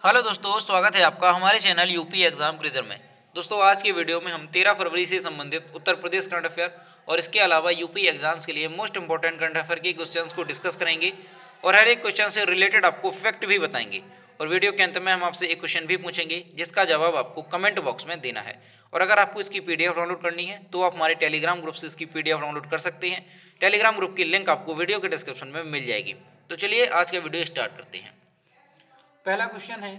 Hello दोस्तों, स्वागत है आपका हमारे चैनल यूपी एग्जाम क्विज़र में। दोस्तों, आज की वीडियो में हम 13 फरवरी से संबंधित उत्तर प्रदेश करंट अफेयर और इसके अलावा यूपी एग्जाम्स के लिए मोस्ट इंपॉर्टेंट करंट अफेयर के क्वेश्चंस को डिस्कस करेंगे और हर एक क्वेश्चन से रिलेटेड आपको फैक्ट भी बताएंगे। और वीडियो के अंत में हम आपसे एक क्वेश्चन भी पूछेंगे जिसका जवाब आपको कमेंट बॉक्स में देना है। और अगर आपको इसकी पीडीएफ डाउनलोड करनी है तो आप हमारे टेलीग्राम ग्रुप से इसकी पीडीएफ डाउनलोड कर सकते हैं। टेलीग्राम ग्रुप की लिंक आपको वीडियो के डिस्क्रिप्शन में मिल जाएगी। तो चलिए आज का वीडियो स्टार्ट करते हैं। पहला क्वेश्चन है,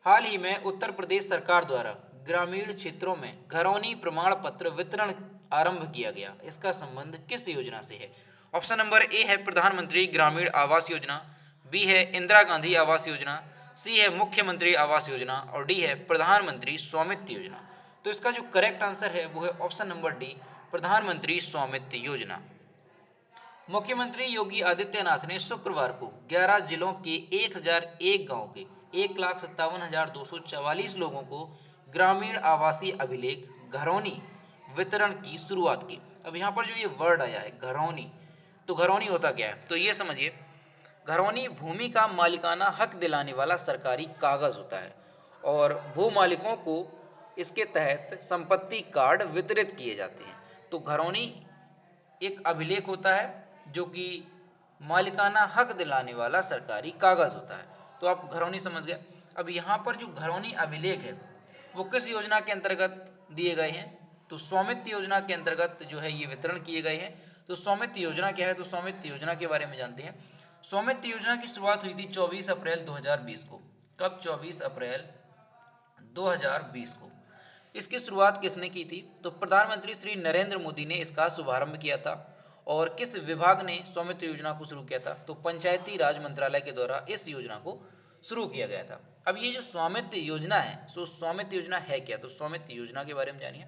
हाल ही में उत्तर प्रदेश सरकार द्वारा ग्रामीण क्षेत्रों में घरौनी प्रमाण पत्र वितरण आरंभ किया गया, इसका संबंध किस योजना से है? ऑप्शन नंबर ए है प्रधानमंत्री ग्रामीण आवास योजना, बी है इंदिरा गांधी आवास योजना, सी है मुख्यमंत्री आवास योजना और डी है प्रधानमंत्री स्वामित्व योजना। तो इसका जो करेक्ट आंसर है वो है ऑप्शन नंबर डी, प्रधानमंत्री स्वामित्व योजना। मुख्यमंत्री योगी आदित्यनाथ ने शुक्रवार को 11 जिलों के 1001 गांव के 1,57,244 लोगों को ग्रामीण आवासीय अभिलेख घरौनी वितरण की शुरुआत की। अब यहाँ पर जो ये वर्ड आया है घरौनी, तो घरौनी होता क्या है? तो ये समझिए, घरौनी भूमि का मालिकाना हक दिलाने वाला सरकारी कागज होता है और भू मालिकों को इसके तहत संपत्ति कार्ड वितरित किए जाते हैं। तो घरौनी एक अभिलेख होता है जो कि मालिकाना हक दिलाने वाला सरकारी कागज होता है। तो आप घरौनी समझ गए। अब यहाँ पर जो घरौनी अभिलेख है वो किस योजना के अंतर्गत दिए गए हैं? तो स्वामित्व योजना के अंतर्गत जो है ये वितरण किए गए हैं। तो स्वामित्व योजना क्या है? तो स्वामित्व योजना के बारे में जानते हैं। स्वामित्व योजना की शुरुआत हुई थी 24 अप्रैल 2020 को। कब? 24 अप्रैल 2020 को। इसकी शुरुआत किसने की थी? तो प्रधानमंत्री श्री नरेंद्र मोदी ने इसका शुभारंभ किया था। और किस विभाग ने स्वामित्व योजना को शुरू किया था? तो पंचायती राज मंत्रालय के द्वारा इस योजना को शुरू किया गया था। अब ये जो स्वामित्व योजना है, सो स्वामित्व योजना है क्या? तो स्वामित्व योजना के बारे में जानिए।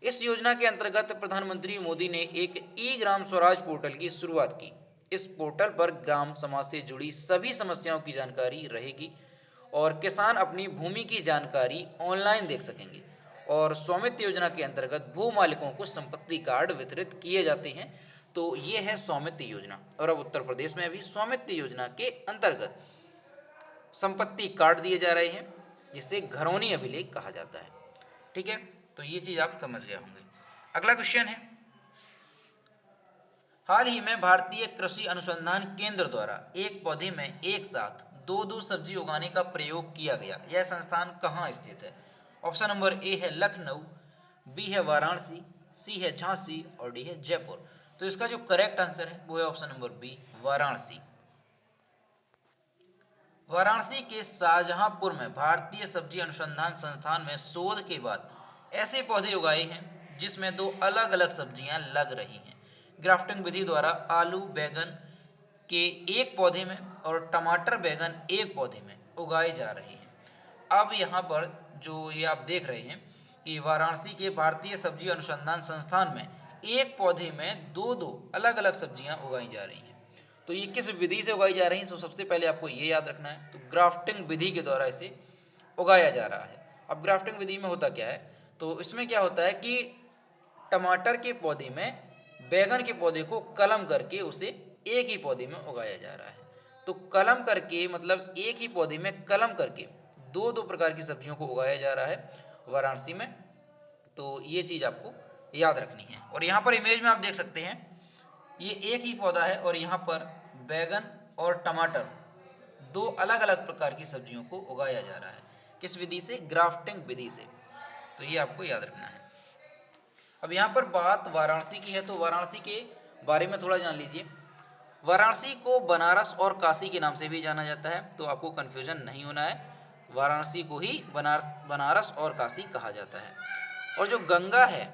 इस योजना के अंतर्गत प्रधानमंत्री मोदी ने एक ई ग्राम स्वराज पोर्टल की शुरुआत की। इस पोर्टल पर ग्राम समाज से जुड़ी सभी समस्याओं की जानकारी रहेगी और किसान अपनी भूमि की जानकारी ऑनलाइन देख सकेंगे। और स्वामित्व योजना के अंतर्गत भू मालिकों को संपत्ति कार्ड वितरित किए जाते हैं। तो ये है स्वामित्व योजना। और अब उत्तर प्रदेश में भी स्वामित्व योजना के अंतर्गत संपत्ति कार्ड दिए जा रहे हैं जिसे घरौनी अभिलेख कहा जाता है। ठीक है, तो ये चीज आप समझ गए होंगे। अगला क्वेश्चन है, हाल ही में भारतीय कृषि अनुसंधान केंद्र द्वारा एक पौधे में एक साथ दो दो सब्जी उगाने का प्रयोग किया गया, यह संस्थान कहाँ स्थित है? ऑप्शन नंबर ए है लखनऊ, बी है वाराणसी, सी है झांसी और डी है जयपुर। तो इसका जो करेक्ट आंसर है वो है option number B, Varanasi. Varanasi के शाहजहांपुर में भारतीय सब्जी अनुसंधान संस्थान में शोध के बाद ऐसे पौधे उगाए हैं जिसमें दो अलग अलग सब्जियां लग रही हैं। ग्राफ्टिंग विधि द्वारा आलू बैगन के एक पौधे में और टमाटर बैगन एक पौधे में उगाए जा रहे हैं। अब यहाँ पर जो ये आप देख रहे हैं कि वाराणसी के भारतीय सब्जी अनुसंधान संस्थान में एक पौधे में दो दो अलग अलग सब्जियां उगाई जा रही हैं। तो ये किस विधि से उगाई जा रही है? तो सबसे पहले आपको ये याद रखना है, तो ग्राफ्टिंग विधि के द्वारा इसे उगाया जा रहा है। अब ग्राफ्टिंग विधि में होता क्या है? तो इसमें क्या होता है कि टमाटर के पौधे में बैगन के पौधे को कलम करके उसे एक ही पौधे में उगाया जा रहा है। तो कलम करके मतलब एक ही पौधे में कलम करके दो दो प्रकार की सब्जियों को उगाया जा रहा है वाराणसी में। तो ये चीज आपको याद रखनी है। और यहाँ पर इमेज में आप देख सकते हैं ये एक ही पौधा है और यहाँ पर बैगन और टमाटर दो अलग अलग प्रकार की सब्जियों को उगाया जा रहा है। किस विधि से? ग्राफ्टिंग विधि से। तो ये आपको याद रखना है। अब यहाँ पर बात वाराणसी की है तो वाराणसी के बारे में थोड़ा जान लीजिए। वाराणसी को बनारस और काशी के नाम से भी जाना जाता है, तो आपको कंफ्यूजन नहीं होना है। वाराणसी को ही बनारस और काशी कहा जाता है। और जो गंगा है,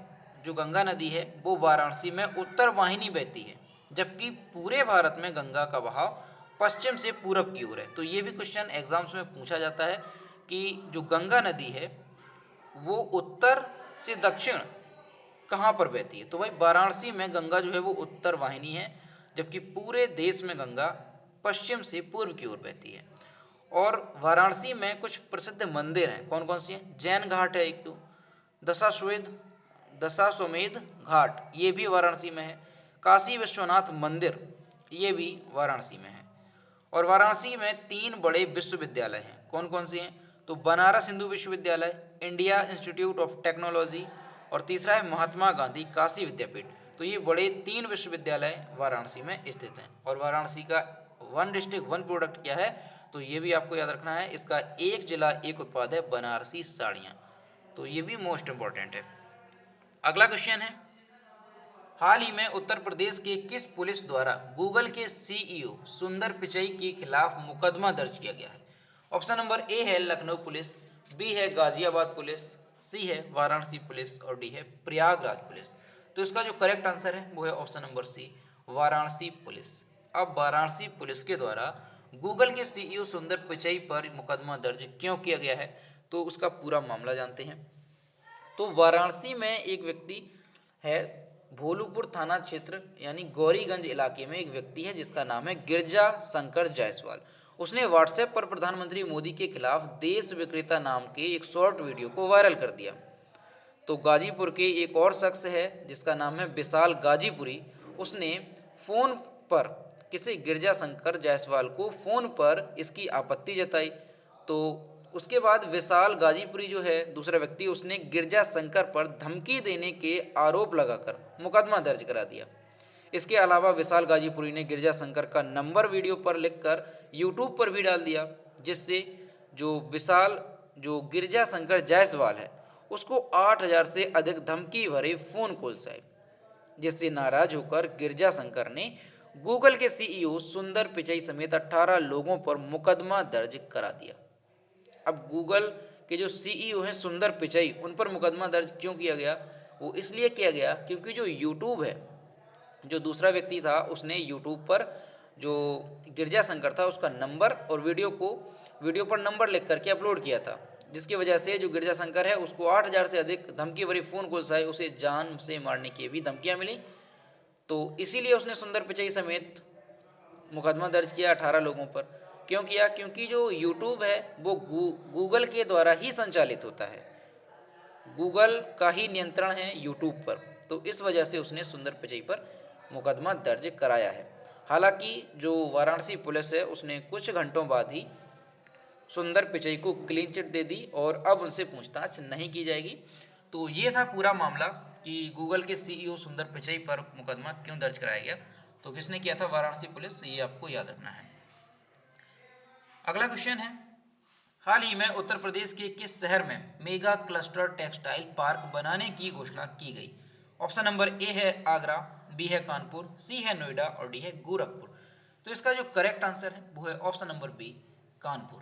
जो गंगा नदी है वो वाराणसी में उत्तर वाहिनी बहती है, जबकि पूरे भारत में गंगा का बहाव पश्चिम से पूरब की ओर है। तो ये भी क्वेश्चन एग्जाम्स में पूछा जाता है कि जो गंगा नदी है वो उत्तर से दक्षिण कहाँ पर बहती है? तो भाई वाराणसी में गंगा जो है वो उत्तर वाहिनी है, जबकि पूरे देश में गंगा पश्चिम से पूर्व की ओर बहती है। और वाराणसी में कुछ प्रसिद्ध मंदिर हैं। कौन कौन सी हैं? जैन घाट है एक, तो दशाश्वमेध घाट ये भी वाराणसी में है। काशी विश्वनाथ मंदिर ये भी वाराणसी में है। और वाराणसी में 3 बड़े विश्वविद्यालय हैं। कौन कौन से हैं? तो बनारस हिंदू विश्वविद्यालय, इंडिया इंस्टीट्यूट ऑफ टेक्नोलॉजी और तीसरा है महात्मा गांधी काशी विद्यापीठ। तो ये बड़े 3 विश्वविद्यालय वाराणसी में स्थित हैं। और वाराणसी का वन डिस्ट्रिक्ट वन प्रोडक्ट क्या है? तो ये भी आपको याद रखना है, इसका एक जिला एक उत्पाद है बनारसी साड़ियाँ। तो ये भी मोस्ट इंपॉर्टेंट है। अगला क्वेश्चन है, हाल ही में उत्तर प्रदेश के किस पुलिस द्वारा गूगल के सीईओ सुंदर पिचई के खिलाफ मुकदमा दर्ज किया गया है? ऑप्शन नंबर ए है लखनऊ पुलिस, बी है गाजियाबाद पुलिस, सी है वाराणसी पुलिस और डी है प्रयागराज पुलिस। तो इसका जो करेक्ट आंसर है वो है option number C, Varanasi police. अब वाराणसी पुलिस के द्वारा गूगल के सीईओ सुंदर पिचई पर मुकदमा दर्ज क्यों किया गया है, तो उसका पूरा मामला जानते हैं। तो वाराणसी में एक व्यक्ति है, भोलूपुर थाना क्षेत्र यानी गौरीगंज इलाके में एक व्यक्ति है जिसका नाम है गिरजा शंकर जायसवाल। उसने व्हाट्सएप पर प्रधानमंत्री मोदी के खिलाफ देश विक्रेता नाम के एक शॉर्ट वीडियो को वायरल कर दिया। तो गाजीपुर के एक और शख्स है जिसका नाम है विशाल गाजीपुरी, उसने फोन पर किसी गिरजा शंकर जायसवाल को फोन पर इसकी आपत्ति जताई। तो उसके बाद विशाल गाजीपुरी जो है दूसरा व्यक्ति, उसने गिरजा शंकर पर धमकी देने के आरोप लगाकर मुकदमा दर्ज करा दिया। इसके अलावा विशाल गाजीपुरी ने गिरजा शंकर का नंबर वीडियो पर लिखकर यूट्यूब पर भी डाल दिया, जिससे जो गिरजा शंकर जायसवाल है उसको 8000 से अधिक धमकी भरे फोन कॉल्स आए, जिससे नाराज होकर गिरजा शंकर ने गूगल के सीईओ सुंदर पिचई समेत 18 लोगों पर मुकदमा दर्ज करा दिया। अब गूगल के जो सीईओ हैं सुंदर पिचई, उन पर मुकदमा दर्ज क्यों किया गया? वो इसलिए किया गया क्योंकि जो यूट्यूब है, जो दूसरा व्यक्ति था उसने यूट्यूब पर जो गिरजा शंकर था उसका नंबर और वीडियो पर नंबर लिख करके अपलोड किया था, जिसकी वजह से जो गिरजा शंकर है उसको 8000 से अधिक धमकी भरी फोन कॉल्स आए, उसे जान से मारने की भी धमकियां मिली। तो इसीलिए उसने सुंदर पिचई समेत मुकदमा दर्ज किया 18 लोगों पर। क्यों किया? क्योंकि जो यूट्यूब है वो गूगल के द्वारा ही संचालित होता है, गूगल का ही नियंत्रण है यूट्यूब पर, तो इस वजह से उसने सुंदर पिचई पर मुकदमा दर्ज कराया है। हालांकि जो वाराणसी पुलिस है उसने कुछ घंटों बाद ही सुंदर पिचई को क्लीन चिट दे दी और अब उनसे पूछताछ नहीं की जाएगी। तो ये था पूरा मामला कि गूगल के सीईओ सुंदर पिचई पर मुकदमा क्यों दर्ज कराया गया। तो किसने किया था? वाराणसी पुलिस, ये आपको याद रखना है। अगला क्वेश्चन है, हाल ही में उत्तर प्रदेश के किस शहर में मेगा क्लस्टर टेक्सटाइल पार्क बनाने की घोषणा की गई? ऑप्शन नंबर ए है आगरा, बी है कानपुर, सी है नोएडा और डी है गोरखपुर। तो इसका जो करेक्ट आंसर है वो है ऑप्शन नंबर बी, कानपुर।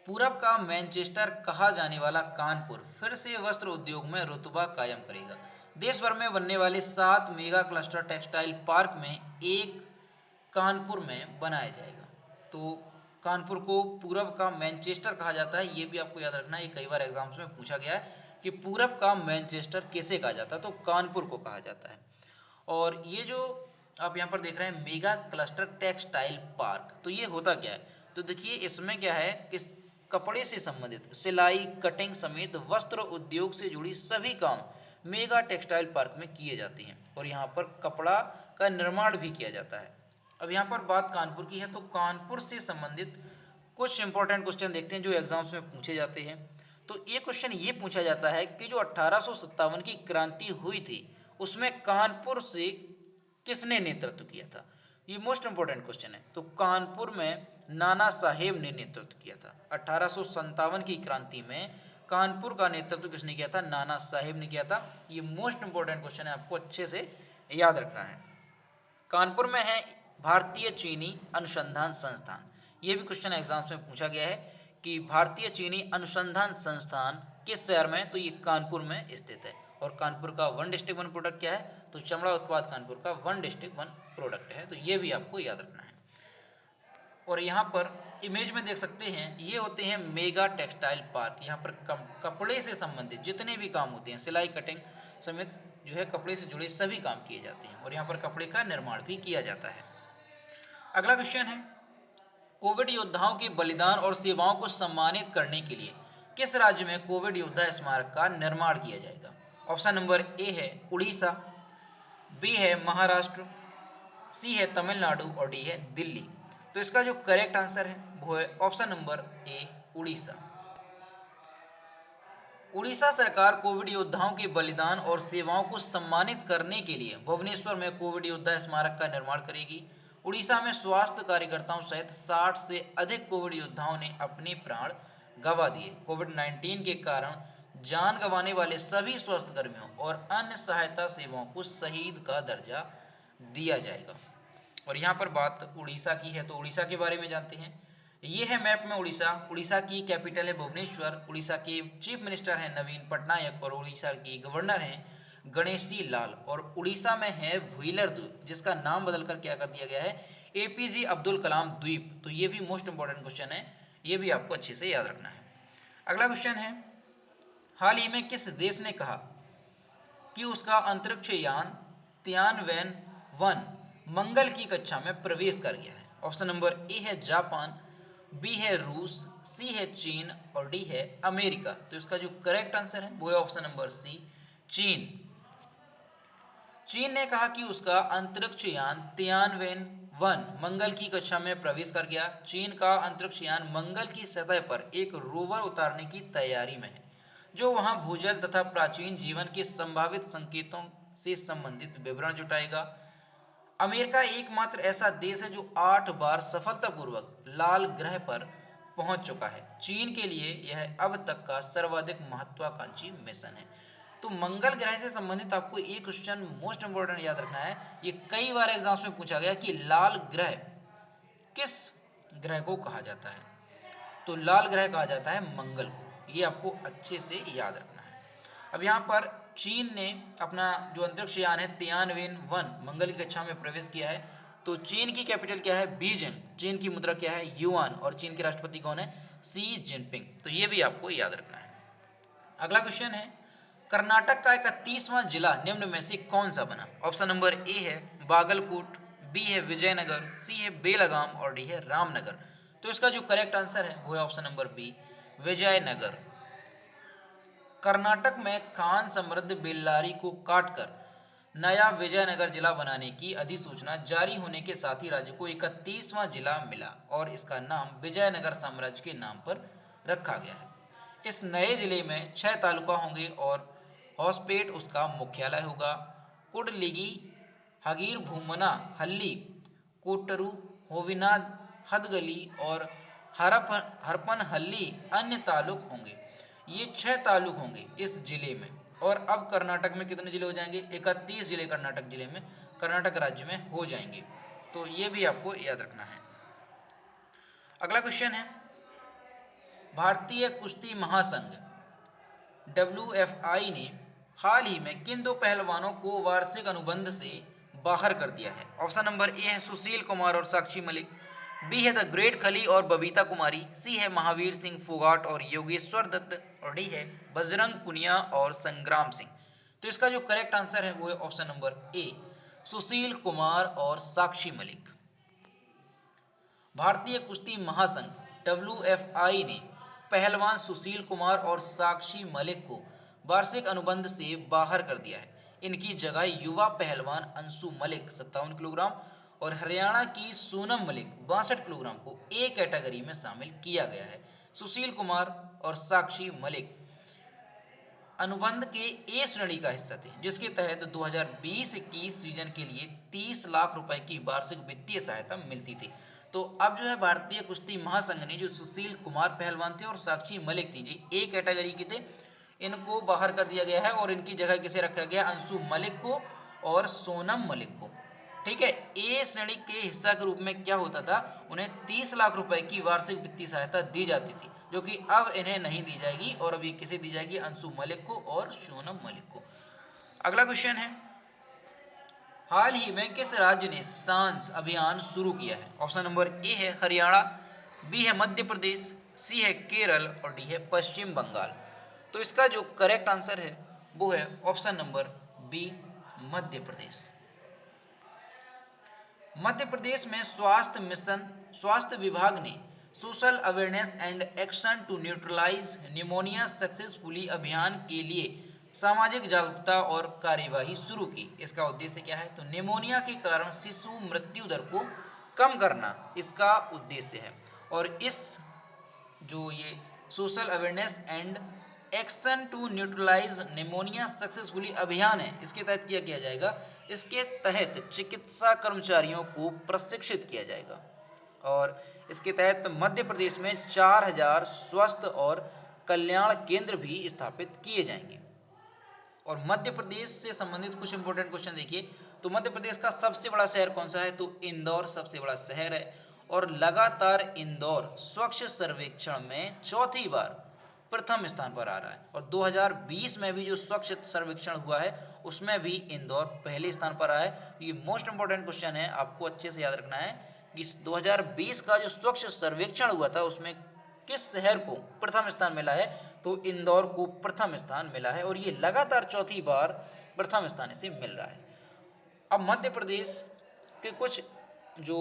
पूरब का मैनचेस्टर कहा जाने वाला कानपुर फिर से वस्त्र उद्योग में रुतबा कायम करेगा। देश भर में बनने वाले 7 मेगा क्लस्टर टेक्सटाइल पार्क में एक कानपुर में बनाया जाएगा। तो कानपुर को पूरब का मैनचेस्टर कहा जाता है, ये भी आपको याद रखना है, ये कई बार एग्जाम्स में पूछा गया है कि पूरब का मैनचेस्टर किसे कहा जाता है, तो कानपुर को कहा जाता है। और ये जो आप यहाँ पर देख रहे हैं मेगा क्लस्टर टेक्सटाइल पार्क, तो ये होता क्या है? तो देखिए इसमें क्या है कि कपड़े से संबंधित सिलाई, कटिंग समेत वस्त्र उद्योग से जुड़ी सभी काम मेगा टेक्सटाइल पार्क में किए जाते हैं और यहाँ पर कपड़ा का निर्माण भी किया जाता है। अब यहाँ पर बात कानपुर की है, तो कानपुर से संबंधित कुछ इंपॉर्टेंट क्वेश्चन देखते हैं जो एग्जाम्स में पूछे जाते हैं। तो ये क्वेश्चन ये पूछा जाता है कि जो 1857 की क्रांति हुई थी उसमें कानपुर से किसने नेतृत्व किया था? ये मोस्ट इंपोर्टेंट क्वेश्चन है। तो कानपुर में नाना साहेब ने नेतृत्व किया था। 1857 की क्रांति में कानपुर का नेतृत्व किसने किया था? नाना साहेब ने किया था। ये मोस्ट इंपोर्टेंट क्वेश्चन है, आपको अच्छे से याद रखना है। कानपुर में है भारतीय चीनी अनुसंधान संस्थान। ये भी क्वेश्चन एग्जाम्स में पूछा गया है कि भारतीय चीनी अनुसंधान संस्थान किस शहर में? तो ये कानपुर में स्थित है। और कानपुर का वन डिस्ट्रिक्ट वन प्रोडक्ट क्या है? तो चमड़ा उत्पाद कानपुर का वन डिस्ट्रिक्ट वन प्रोडक्ट है। तो ये भी आपको याद रखना है। और यहाँ पर इमेज में देख सकते हैं, ये होते हैं मेगा टेक्सटाइल पार्क। यहाँ पर कपड़े से संबंधित जितने भी काम होते हैं, सिलाई, कटिंग समेत जो है कपड़े से जुड़े सभी काम किए जाते हैं और यहाँ पर कपड़े का निर्माण भी किया जाता है। अगला क्वेश्चन है, कोविड योद्धाओं के बलिदान और सेवाओं को सम्मानित करने के लिए किस राज्य में कोविड योद्धा स्मारक का निर्माण किया जाएगा? ऑप्शन नंबर ए है उड़ीसा, बी है महाराष्ट्र, सी है तमिलनाडु और डी है दिल्ली। तो इसका जो करेक्ट आंसर है वो है option number A, Orissa. Orissa सरकार कोविड योद्धाओं के बलिदान और सेवाओं को सम्मानित करने के लिए भुवनेश्वर में कोविड योद्धा स्मारक का निर्माण करेगी। उड़ीसा में स्वास्थ्य कार्यकर्ताओं सहित 60 से अधिक कोविड योद्धाओं ने अपने प्राण गंवा दिए। कोविड 19 के कारण जान गंवाने वाले सभी स्वास्थ्यकर्मियों और अन्य सहायता सेवाओं को शहीद का दर्जा दिया जाएगा। और यहाँ पर बात उड़ीसा की है तो उड़ीसा के बारे में जानते हैं। ये है मैप में उड़ीसा। उड़ीसा की कैपिटल है भुवनेश्वर। उड़ीसा के चीफ मिनिस्टर हैं नवीन पटनायक और उड़ीसा की गवर्नर हैं गणेशी लाल। और उड़ीसा में है व्हीलर द्वीप, जिसका नाम बदलकर क्या कर दिया गया है, एपीजे अब्दुल कलाम द्वीप। तो ये भी मोस्ट इंपॉर्टेंट क्वेश्चन है, ये भी आपको अच्छे से याद रखना है। अगला क्वेश्चन है, हाल ही में किस देश ने कहा कि उसका अंतरिक्ष यान तियानवेन-1 मंगल की कक्षा में प्रवेश कर गया है? ऑप्शन नंबर ए है जापान, बी है रूस, सी है चीन और डी है अमेरिका। तो इसका जो करेक्ट आंसर है वो है ऑप्शन नंबर सी, चीन। चीन ने कहा कि उसका अंतरिक्ष यान तियानवेन-1 मंगल की कक्षा में प्रवेश कर गया। चीन का अंतरिक्ष यान मंगल की सतह पर एक रोवर उतारने की तैयारी में है, जो वहां भूजल तथा प्राचीन जीवन के संभावित संकेतों से संबंधित विवरण जुटाएगा। अमेरिका एकमात्र ऐसा देश है जो 8 बार सफलतापूर्वक लाल ग्रह पर पहुंच चुका है। चीन के लिए यह अब तक का सर्वाधिक महत्वाकांक्षी मिशन है। तो मंगल ग्रह से संबंधित आपको एक क्वेश्चन मोस्ट इंपोर्टेंट याद रखना है, ये कई बार एग्जाम्स में पूछा गया कि लाल ग्रह किस ग्रह को कहा जाता है? तो लाल ग्रह कहा जाता है मंगल को, ये आपको अच्छे से याद रखना है। अब यहाँ पर चीन ने अपना जो अंतरिक्ष यान है तियानवेन-1 मंगल की कक्षा में प्रवेश किया है। तो चीन की कैपिटल क्या है? बीजिंग। चीन की मुद्रा क्या है? युआन। और चीन के राष्ट्रपति कौन है? Xi Jinping. तो ये भी आपको याद रखना है। अगला क्वेश्चन है, कर्नाटक का 31वां जिला निम्न में से कौन सा बना? ऑप्शन नंबर ए है बागलकोट, बी है विजयनगर, सी है बेलगाम और डी है रामनगर। तो इसका जो करेक्ट आंसर है वो है option number B, Vijayanagar. Karnataka में खान समृद्ध बेल्लारी को काटकर नया विजयनगर जिला बनाने की अधिसूचना जारी होने के साथ ही राज्य को 31वां जिला मिला और इसका नाम विजयनगर साम्राज्य के नाम पर रखा गया है। इस नए जिले में 6 तालुका होंगे और होसपेट उसका मुख्यालय होगा। कुडलिगी, हगीर भूमना हल्ली, कोटरू, होविनाद, हदगली और हरपनहल्ली अन्य तालुक होंगे। ये 6 तालुक होंगे इस जिले में। और अब कर्नाटक में कितने जिले हो जाएंगे? 31 जिले कर्नाटक जिले में, कर्नाटक राज्य में हो जाएंगे। तो ये भी आपको याद रखना है। अगला क्वेश्चन है, भारतीय कुश्ती महासंघ WFI ने हाल ही में किन 2 पहलवानों को वार्षिक अनुबंध से बाहर कर दिया है? ऑप्शन नंबर ए है सुशील कुमार और साक्षी मलिक, बी है द ग्रेट खली और बबीता कुमारी, सी है महावीर सिंह फोगाट और योगेश्वर दत्त और डी है बजरंग पुनिया और संग्राम सिंह। तो इसका जो करेक्ट आंसर है वो है option number A, Sushil Kumar और साक्षी मलिक। भारतीय कुश्ती महासंघ WFI ने पहलवान सुशील कुमार और साक्षी मलिक को वार्षिक अनुबंध से बाहर कर दिया है। इनकी जगह युवा पहलवान अंशु मलिक 57 किलोग्राम और हरियाणा की सोनम मलिक 62 किलोग्राम को ए कैटेगरी में शामिल किया गया है। सुशील कुमार और साक्षी मलिक अनुबंध के ए श्रेणी का हिस्सा थे, जिसके तहत 2020-21 सीजन के लिए 30 लाख रुपए की वार्षिक वित्तीय सहायता मिलती थी। तो अब जो है भारतीय कुश्ती महासंघ ने जो सुशील कुमार पहलवान थे और साक्षी मलिक थी, जो ए कैटेगरी के थे, इनको बाहर कर दिया गया है और इनकी जगह किसे रखा गया? अंशु मलिक को और सोनम मलिक को। ठीक है, ए श्रेणी के हिस्सा के रूप में क्या होता था, उन्हें 30 लाख रुपए की वार्षिक वित्तीय सहायता दी जाती थी, जो कि अब इन्हें नहीं दी जाएगी और अभी किसे दी जाएगी? अंशु मलिक को और सोनम मलिक को। अगला क्वेश्चन है, हाल ही में किस राज्य ने सांस अभियान शुरू किया है? ऑप्शन नंबर ए है हरियाणा, बी है मध्य प्रदेश, सी है केरल और डी है पश्चिम बंगाल। तो इसका जो करेक्ट आंसर है वो है option number B, Madhya Pradesh. Madhya Pradesh में स्वास्थ्य विभाग ने social awareness and action to neutralise pneumonia successfully अभियान के लिए सामाजिक जागरूकता और कार्यवाही शुरू की। इसका उद्देश्य क्या है? तो निमोनिया के कारण शिशु मृत्यु दर को कम करना इसका उद्देश्य है। और इस जो ये social awareness and action to neutralise pneumonia successfully अभियान है, इसके तहत किया जाएगा। इसके तहत चिकित्सा कर्मचारियों को प्रशिक्षित किया जाएगा और इसके तहत मध्य प्रदेश में 4000 स्वास्थ्य और कल्याण केंद्र भी स्थापित किए जाएंगे। और मध्य प्रदेश से संबंधित कुछ इंपॉर्टेंट क्वेश्चन देखिए। तो मध्य प्रदेश का सबसे बड़ा शहर कौन सा है? तो इंदौर सबसे बड़ा शहर है और लगातार इंदौर स्वच्छ सर्वेक्षण में चौथी बार प्रथम स्थान पर आ रहा है। और 2020 में भी जो स्वच्छ सर्वेक्षण हुआ है उसमें भी इंदौर पहले स्थान पर आया है। ये मोस्ट इंपॉर्टेंट क्वेश्चन है, आपको अच्छे से याद रखना है कि 2020 का जो स्वच्छ सर्वेक्षण हुआ था उसमें किस शहर को प्रथम स्थान मिला है? तो इंदौर को प्रथम स्थान मिला है और ये लगातार चौथी बार प्रथम स्थान इसे मिल रहा है। अब मध्य प्रदेश के कुछ जो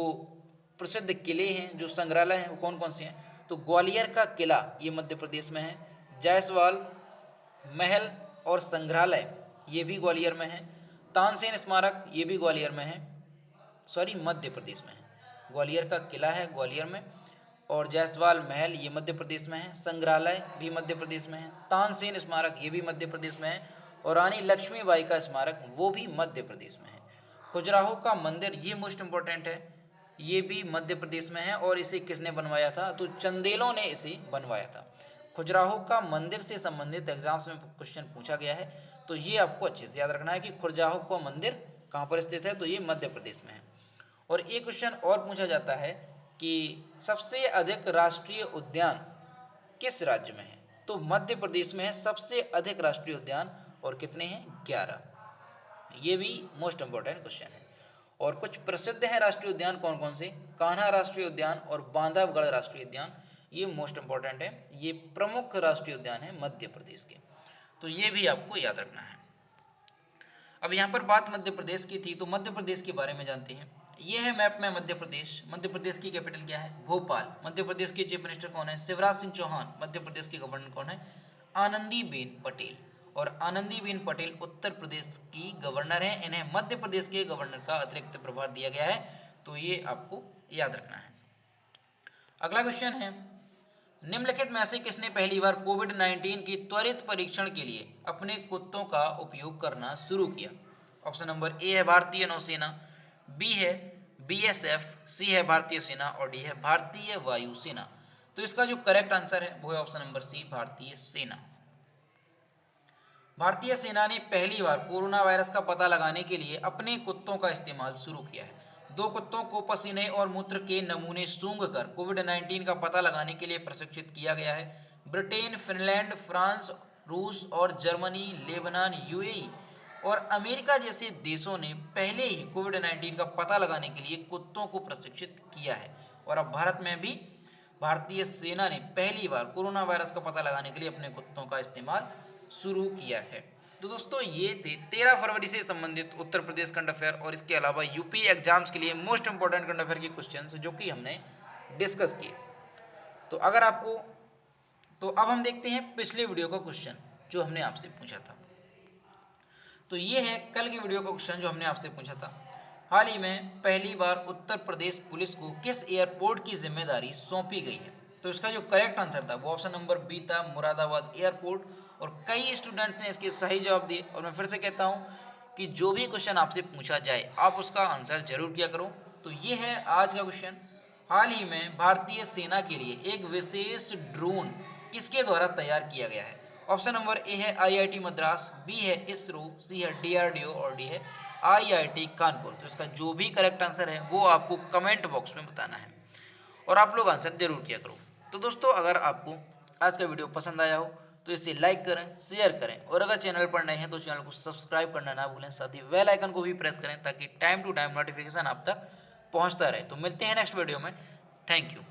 प्रसिद्ध किले हैं, जो संग्रहालय हैं, वो कौन कौन से हैं? तो ग्वालियर का किला ये मध्य प्रदेश में है, जायसवाल महल और संग्रहालय ये भी ग्वालियर में है, तानसेन स्मारक ये भी ग्वालियर में है, सॉरी मध्य प्रदेश में है। ग्वालियर का किला है ग्वालियर में और जायसवाल महल ये मध्य प्रदेश में है, संग्रहालय भी मध्य प्रदेश में है, तानसेन स्मारक ये भी मध्य प्रदेश में है और रानी लक्ष्मीबाई का स्मारक वो भी मध्य प्रदेश में है। खजुराहो का मंदिर ये मोस्ट इंपॉर्टेंट है, ये भी मध्य प्रदेश में है और इसे किसने बनवाया था? तो चंदेलों ने इसे बनवाया था। खजुराहो का मंदिर से संबंधित एग्जाम्स में क्वेश्चन पूछा गया है, तो ये आपको अच्छे से याद रखना है कि खजुराहो का मंदिर कहाँ पर स्थित है? तो ये मध्य प्रदेश में है। और एक क्वेश्चन और पूछा जाता है कि सबसे अधिक राष्ट्रीय उद्यान किस राज्य में है? तो मध्य प्रदेश में है सबसे अधिक राष्ट्रीय उद्यान और कितने हैं? 11। ये भी मोस्ट इंपॉर्टेंट क्वेश्चन है। और कुछ प्रसिद्ध हैं राष्ट्रीय उद्यान कौन कौन से? कान्हा राष्ट्रीय उद्यान और बांधवगढ़ राष्ट्रीय उद्यान ये मोस्ट इंपॉर्टेंट है, ये प्रमुख राष्ट्रीय उद्यान है मध्य प्रदेश के, तो ये भी आपको याद रखना है। अब यहाँ पर बात मध्य प्रदेश की थी तो मध्य प्रदेश के बारे में जानते हैं। ये है मैप में मध्य प्रदेश। मध्य प्रदेश की कैपिटल क्या है? भोपाल। मध्य प्रदेश के चीफ मिनिस्टर कौन है? शिवराज सिंह चौहान। मध्य प्रदेश के गवर्नर कौन है? आनंदीबेन पटेल। और आनंदीबेन पटेल उत्तर प्रदेश की गवर्नर हैं, इन्हें मध्य प्रदेश के गवर्नर का अतिरिक्त प्रभार दिया गया है, तो ये आपको याद रखना है। अगला क्वेश्चन है, निम्नलिखित में से किसने पहली बार कोविड-19 की त्वरित परीक्षण के लिए अपने कुत्तों का उपयोग करना शुरू किया? ऑप्शन नंबर ए है भारतीय नौसेना, बी है बीएसएफ, सी है भारतीय सेना और डी है भारतीय वायुसेना। तो इसका जो करेक्ट आंसर है वो है ऑप्शन नंबर सी, भारतीय सेना। भारतीय सेना ने पहली बार कोरोना वायरस का पता लगाने के लिए अपने कुत्तों का इस्तेमाल शुरू किया है। 2 कुत्तों को पसीने और मूत्र के नमूने सूंघकर कोविड-19 का पता लगाने के लिए प्रशिक्षित किया गया है। ब्रिटेन, फिनलैंड, फ्रांस, रूस और जर्मनी, लेबनान, यूएई और अमेरिका जैसे देशों ने पहले ही कोविड-19 का पता लगाने के लिए कुत्तों को प्रशिक्षित किया है। और अब भारत में भी भारतीय सेना ने पहली बार कोरोना वायरस का पता लगाने के लिए अपने कुत्तों का इस्तेमाल शुरू किया है। तो दोस्तों ये थे 13 फरवरी से संबंधित उत्तर प्रदेश करंट अफेयर और इसके अलावा यूपी एग्जाम्स के लिए मोस्ट इंपॉर्टेंट करंट अफेयर के क्वेश्चंस जो कि हमने डिस्कस किए। तो अगर आपको तो अब हम देखते हैं पिछले वीडियो का क्वेश्चन जो हमने आपसे पूछा था। तो ये है कल की वीडियो का क्वेश्चन जो हमने आपसे पूछा था। हाल ही में पहली बार उत्तर प्रदेश पुलिस को किस एयरपोर्ट की जिम्मेदारी सौंपी गई है? तो इसका जो करेक्ट आंसर था वो ऑप्शन नंबर बी था, मुरादाबाद एयरपोर्ट। और कई स्टूडेंट्स ने इसके सही जवाब दिए। और मैं फिर से कहता हूं कि जो भी क्वेश्चन आपसे पूछा जाए आप उसका आंसर जरूर किया करो। तो ये है आज का क्वेश्चन। हाल ही में भारतीय सेना के लिए एक विशेष ड्रोन किसके द्वारा तैयार किया गया है? ऑप्शन नंबर ए है आईआईटी मद्रास, बी है इसरो, सी है डीआरडीओ और डी है आईआईटी कानपुर। तो इसका जो भी करेक्ट आंसर है वो आपको कमेंट बॉक्स में बताना है और आप लोग आंसर जरूर किया करो। तो दोस्तों अगर आपको आज का वीडियो पसंद आया हो तो इसे लाइक करें, शेयर करें और अगर चैनल पर नए हैं तो चैनल को सब्सक्राइब करना ना भूलें। साथ ही बेल आइकन को भी प्रेस करें ताकि टाइम टू टाइम नोटिफिकेशन आप तक पहुंचता रहे। तो मिलते हैं नेक्स्ट वीडियो में। Thank you.